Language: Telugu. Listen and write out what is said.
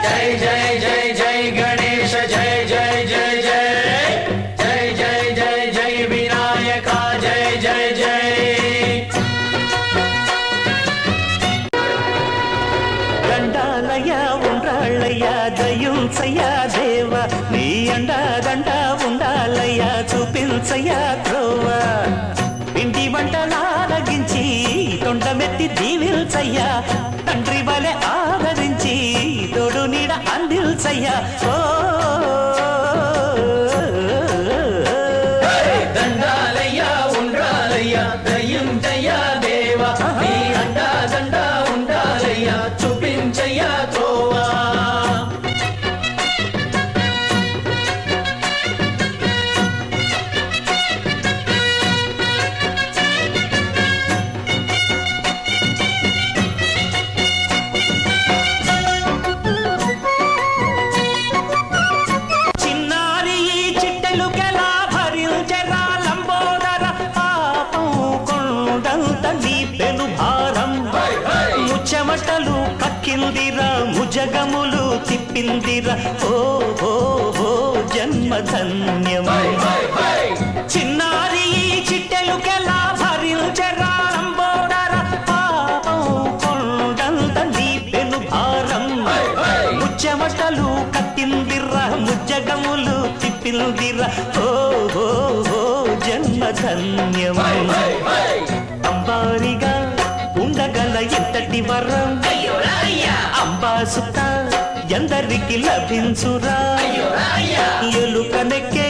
జై జై జై జై గణేశ జై జై జై జై జై జై జై జై వినాయక జై జై జై దండాలయ ఉండాలయ్య దయుంచయ్యా దేవ నీ అండా దండ ఉండాలయ్యా చూపించయ్యా త్రోవ ఇంటి వంటలారగించి తొండమెత్తి దీవిల్చయ్యా తండ్రి వలె ఆదరించి తోడు నీడ అందిల్చయ్యా ఓ దండాలయ్యా ఉండాలయ్యా దయ్యుంచయ్యా దేవ నీ అండా దండ ఉండాలయ్యా చూపించయ్యా త్రోవా చెమటలు కక్కిందిరా ముజగములు తిప్పిందిరా ఓ ఓ ఓ జన్మధన్యమై చిన్నారి చిట్టెలుకెలా భరించరా లంబోదర పాపం కొండంత నీ పెను భారం ముచ్చెమటలు కక్కిందిరా ముజగములు తిప్పిందిరా ఓ ఓ ఓ జన్మధన్యమై అంబారిగా ఉండగల ఎంతటి వరం అంబా సుత ఎందరికి లభించురా ఎలుకనెక్కే